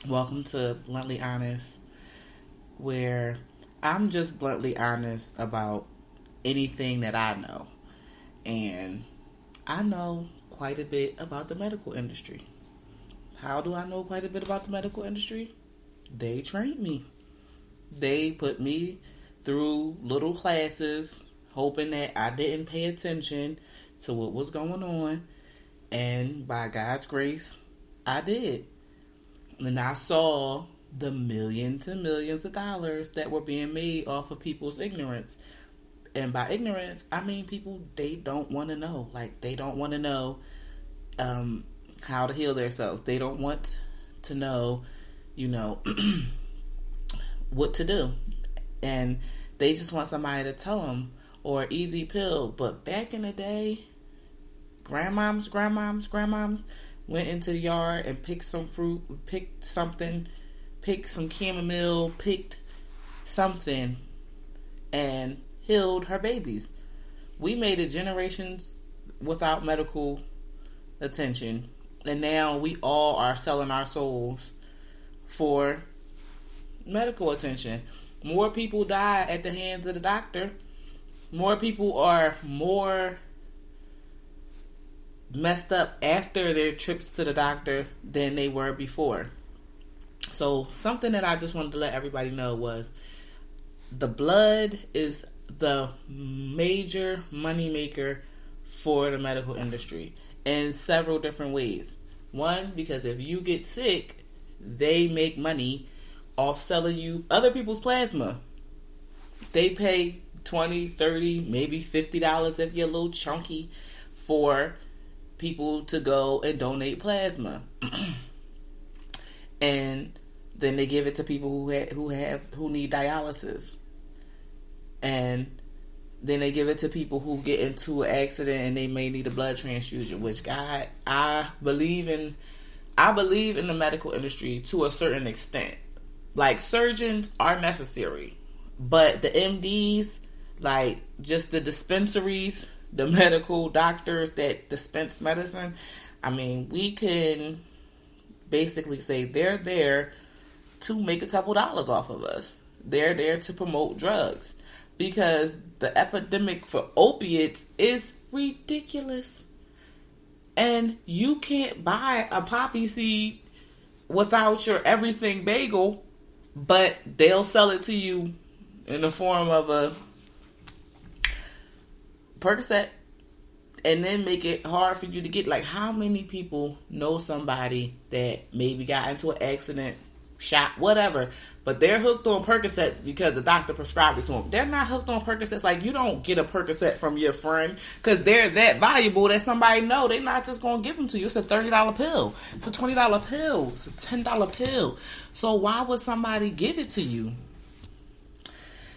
Welcome to Bluntly Honest, where I'm just bluntly honest about anything that I know. And I know quite a bit about the medical industry. How do I know quite a bit about the medical industry? They trained me. They put me through little classes, hoping that I didn't pay attention to what was going on. And by God's grace, I did. And I saw the millions and millions of dollars that were being made off of people's ignorance. And by ignorance, I mean people, they don't want to know. Like, they don't want to know how to heal themselves. They don't want to know, what to do. And they just want somebody to tell them, or an easy pill. But back in the day, grandmoms went into the yard and picked some fruit, picked some chamomile, picked something, and healed her babies. We made it generations without medical attention, and now we all are selling our souls for medical attention. More people die at the hands of the doctor. More people are more messed up after their trips to the doctor than they were before. So something that I just wanted to let everybody know was the blood is the major money maker for the medical industry in several different ways. One, because if you get sick, they make money off selling you other people's plasma. They pay $20, $30, maybe $50 if you're a little chunky for people to go and donate plasma. And then they give it to people who need dialysis. And then they give it to people who get into an accident and they may need a blood transfusion, which I believe in the medical industry to a certain extent. Like, surgeons are necessary, but the MDs, like just the dispensaries, the medical doctors that dispense medicine, I mean, we can basically say they're there to make a couple dollars off of us. They're there to promote drugs because the epidemic for opiates is ridiculous. And you can't buy a poppy seed without your everything bagel, but they'll sell it to you in the form of a Percocet, and then make it hard for you to get. Like, how many people know somebody that maybe got into an accident, shot, whatever, but they're hooked on Percocets because the doctor prescribed it to them? They're not hooked on Percocets. Like, you don't get a Percocet from your friend because they're that valuable that somebody know. They're not just going to give them to you. It's a $30 pill. It's a $20 pill. It's a $10 pill. So why would somebody give it to you?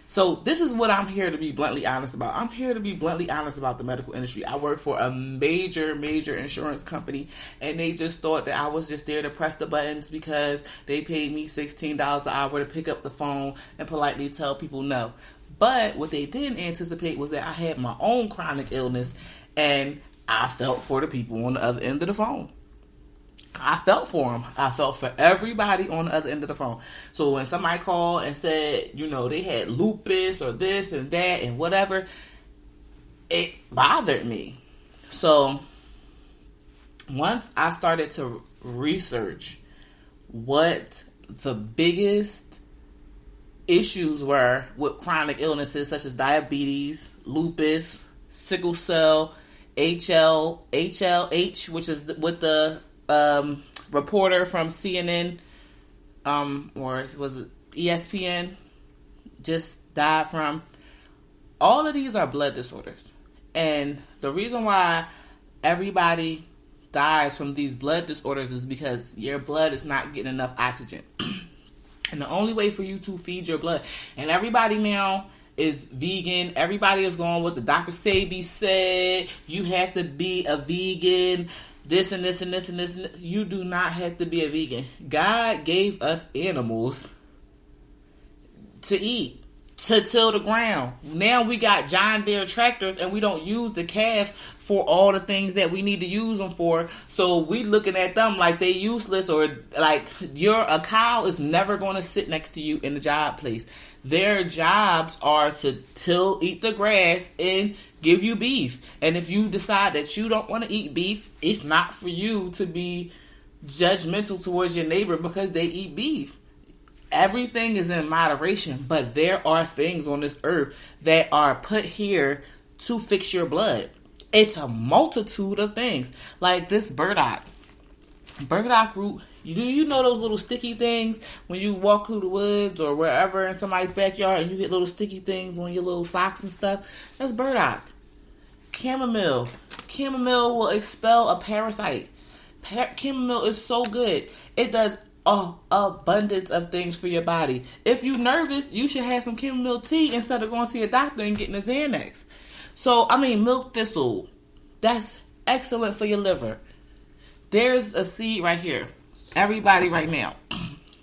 So this is what I'm here to be bluntly honest about. I'm here to be bluntly honest about the medical industry. I work for a major insurance company, and they just thought that I was just there to press the buttons because they paid me $16 an hour to pick up the phone and politely tell people no. But what they didn't anticipate was that I had my own chronic illness, and I felt for the people on the other end of the phone. I felt for them. I felt for everybody on the other end of the phone. So when somebody called and said, they had lupus or this and that and whatever, it bothered me. So once I started to research what the biggest issues were with chronic illnesses such as diabetes, lupus, sickle cell, HLH, which is with the reporter from CNN, or was it ESPN, just died from. All of these are blood disorders. And the reason why everybody dies from these blood disorders is because your blood is not getting enough oxygen. And the only way for you to feed your blood, and everybody now is vegan. Everybody is going with the Dr. Sebi said. You have to be a vegan. This and this and this and this. You do not have to be a vegan. God gave us animals to eat, to till the ground. Now we got John Deere tractors and we don't use the calf for all the things that we need to use them for. So we looking at them like they useless, or like a cow is never going to sit next to you in the job place. Their jobs are to till, eat the grass, and give you beef. And if you decide that you don't want to eat beef, it's not for you to be judgmental towards your neighbor because they eat beef. Everything is in moderation, but there are things on this earth that are put here to fix your blood. It's a multitude of things, like this burdock. Burdock root. Do you know those little sticky things when you walk through the woods or wherever in somebody's backyard and you get little sticky things on your little socks and stuff? That's burdock. Chamomile. Chamomile will expel a parasite. Chamomile is so good. It does abundance of things for your body. If you're nervous, you should have some chamomile tea instead of going to your doctor and getting a Xanax. So, milk thistle. That's excellent for your liver. There's a seed right here. Everybody right now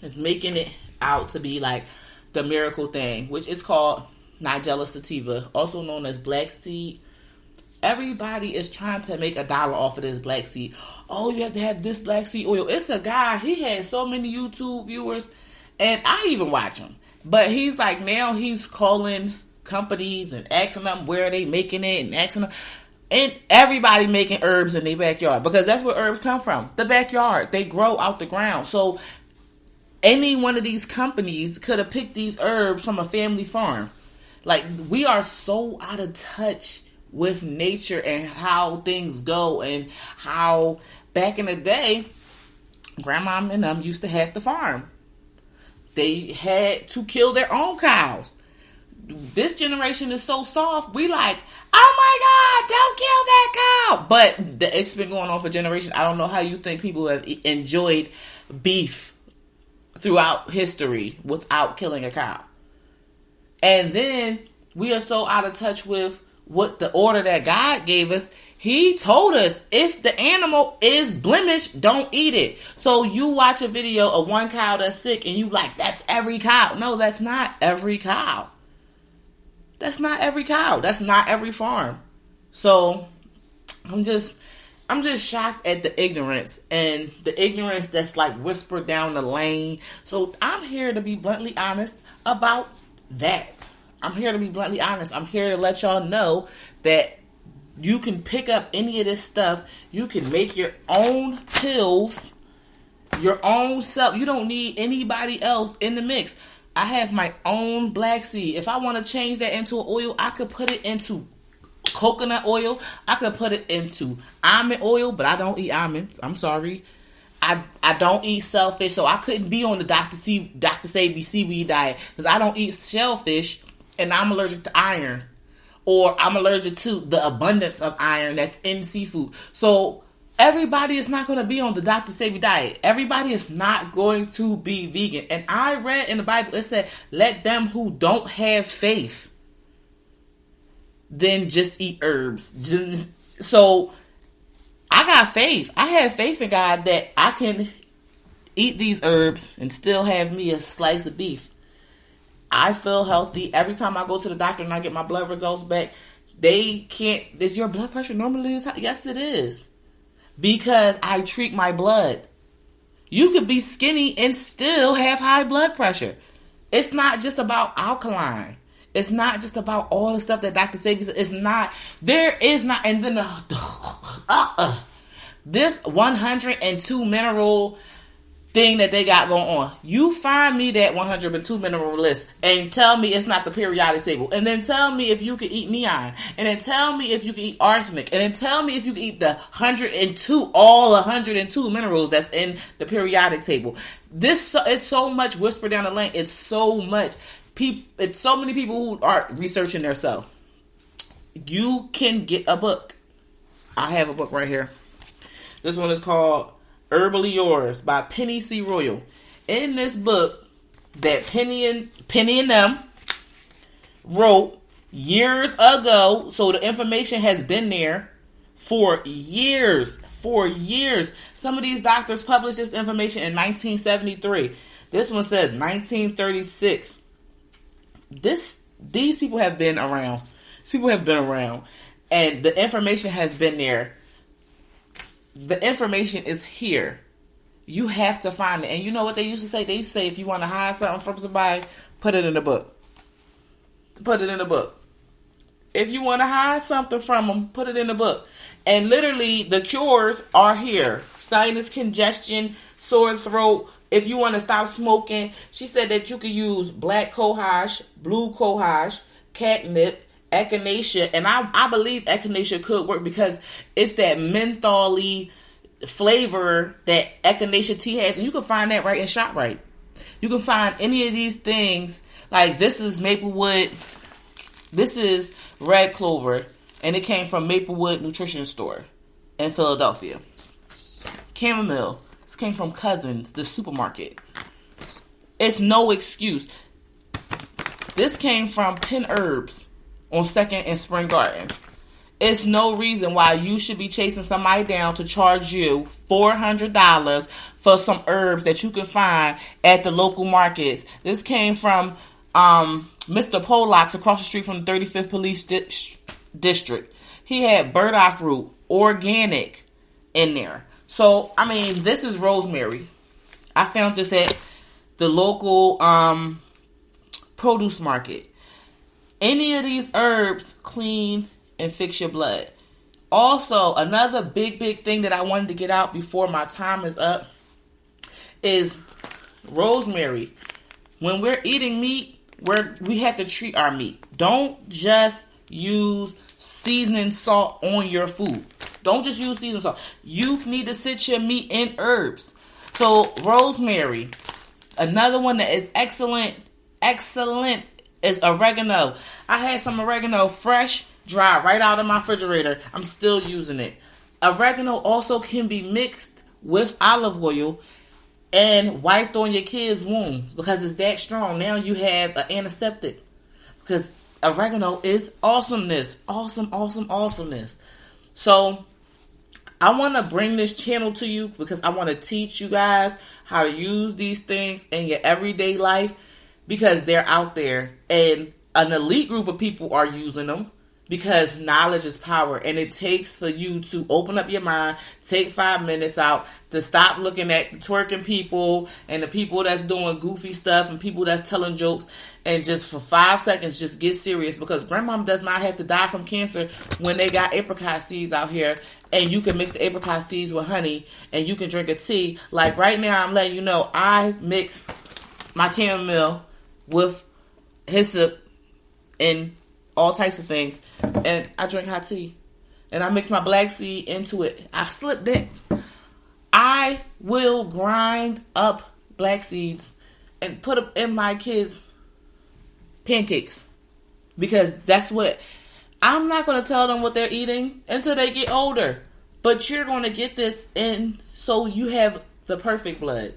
is making it out to be like the miracle thing, which is called Nigella sativa, also known as black seed. Everybody is trying to make $1 off of this black seed. Oh, you have to have this black seed oil. It's a guy, he has so many YouTube viewers, and I even watch him. But he's like, now he's calling companies and asking them where they making it and asking them. And everybody making herbs in their backyard, because that's where herbs come from. The backyard. They grow out the ground. So any one of these companies could have picked these herbs from a family farm. Like, we are so out of touch with nature and how things go, and how back in the day, grandma and them used to have to farm. They had to kill their own cows. This generation is so soft. We like, oh my God, don't kill that cow. But it's been going on for generations. I don't know how you think people have enjoyed beef throughout history without killing a cow. And then we are so out of touch with what the order that God gave us. He told us if the animal is blemished, don't eat it. So you watch a video of one cow that's sick and you like, that's every cow. No, that's not every cow. That's not every cow. That's not every farm. So I'm just shocked at the ignorance, and the ignorance that's like whispered down the lane. So I'm here to be bluntly honest about that. I'm here to be bluntly honest. I'm here to let y'all know that you can pick up any of this stuff. You can make your own pills, your own self. You don't need anybody else in the mix. I have my own black seed. If I want to change that into an oil, I could put it into coconut oil. I could put it into almond oil, but I don't eat almonds. I'm sorry. I don't eat shellfish, so I couldn't be on the Dr. Sebi seaweed diet because I don't eat shellfish, and I'm allergic to iron, or I'm allergic to the abundance of iron that's in seafood. So everybody is not going to be on the Dr. Sebi diet. Everybody is not going to be vegan. And I read in the Bible, it said, let them who don't have faith then just eat herbs. So I got faith. I have faith in God that I can eat these herbs and still have me a slice of beef. I feel healthy. Every time I go to the doctor and I get my blood results back, they can't, is your blood pressure normally this high? Yes, it is. Because I treat my blood. You could be skinny and still have high blood pressure. It's not just about alkaline. It's not just about all the stuff that Dr. Sebi said. It's not. There is not. And then this 102 mineral thing that they got going on. You find me that 102 mineral list and tell me it's not the periodic table. And then tell me if you can eat neon. And then tell me if you can eat arsenic. And then tell me if you can eat the 102, all 102 minerals that's in the periodic table. It's so much whispered down the lane. It's so much. It's so many people who are researching themselves. You can get a book. I have a book right here. This one is called Herbally Yours by Penny C. Royal. In this book that Penny and them wrote years ago, so the information has been there for years. Some of these doctors published this information in 1973. This one says 1936. This these people have been around. These people have been around. And the information has been there. The information is here. You have to find it. And you know what they used to say? They used to say, if you want to hide something from somebody, put it in the book. Put it in the book. If you want to hide something from them, put it in the book. And literally, the cures are here. Sinus congestion, sore throat. If you want to stop smoking, she said that you could use black cohosh, blue cohosh, catnip, echinacea. And I believe echinacea could work because it's that mentholy flavor that echinacea tea has. And you can find that right in ShopRite. You can find any of these things. Like, this is Maplewood. This is red clover. And it came from Maplewood Nutrition Store in Philadelphia. Chamomile. This came from Cousins, the supermarket. It's no excuse. This came from Penn Herbs on 2nd and Spring Garden. It's no reason why you should be chasing somebody down to charge you $400 for some herbs that you can find at the local markets. This came from Mr. Pollock's across the street from the 35th Police District. He had burdock root, organic, in there. So, I mean, this is rosemary. I found this at the local produce market. Any of these herbs clean and fix your blood. Also, another big thing that I wanted to get out before my time is up is rosemary. When we're eating meat, we have to treat our meat. Don't just use seasoning salt on your food. Don't just use seasoning salt. You need to sit your meat in herbs. So, rosemary. Another one that is excellent is oregano. I had some oregano fresh, dry, right out of my refrigerator. I'm still using it. Oregano also can be mixed with olive oil and wiped on your kid's wound because it's that strong. Now you have an antiseptic because oregano is awesomeness. Awesomeness. So I want to bring this channel to you because I want to teach you guys how to use these things in your everyday life because they're out there and an elite group of people are using them because knowledge is power, and it takes for you to open up your mind, take 5 minutes out to stop looking at the twerking people and the people that's doing goofy stuff and people that's telling jokes, and just for 5 seconds just get serious because grandmama does not have to die from cancer when they got apricot seeds out here, and you can mix the apricot seeds with honey and you can drink a tea. Like right now, I'm letting you know I mix my chamomile with hyssop and all types of things, and I drink hot tea, and I mix my black seed into it. I slip that. I will grind up black seeds and put them in my kids' pancakes because that's what I'm not going to tell them what they're eating until they get older, but you're going to get this in so you have the perfect blood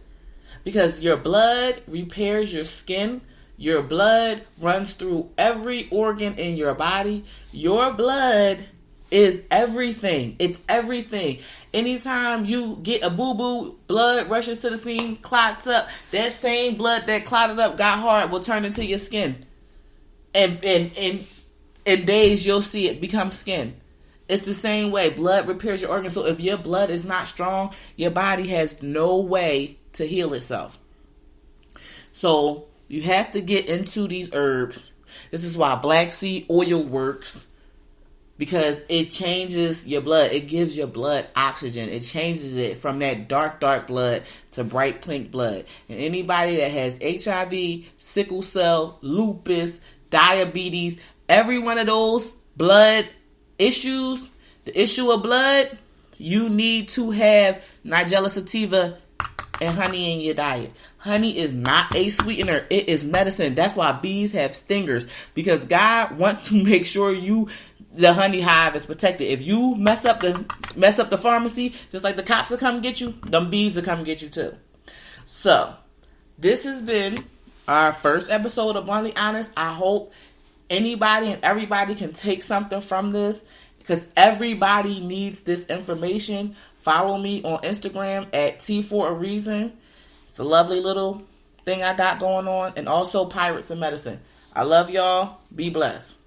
because your blood repairs your skin. Your blood runs through every organ in your body. Your blood is everything. It's everything. Anytime you get a boo-boo, blood rushes to the scene, clots up. That same blood that clotted up, got hard, will turn into your skin. And in days, you'll see it become skin. It's the same way. Blood repairs your organs. So if your blood is not strong, your body has no way to heal itself. So you have to get into these herbs. This is why black seed oil works. Because it changes your blood. It gives your blood oxygen. It changes it from that dark blood to bright pink blood. And anybody that has HIV, sickle cell, lupus, diabetes, every one of those blood issues, the issue of blood, you need to have Nigella sativa and honey in your diet. Honey is not a sweetener. It is medicine. That's why bees have stingers. Because God wants to make sure the honey hive is protected. If you mess up the pharmacy, just like the cops will come get you, them bees will come get you too. So, this has been our first episode of Bluntly Honest. I hope anybody and everybody can take something from this because everybody needs this information. Follow me on Instagram at T4A Reason. It's a lovely little thing I got going on. And also Pirates of Medicine. I love y'all. Be blessed.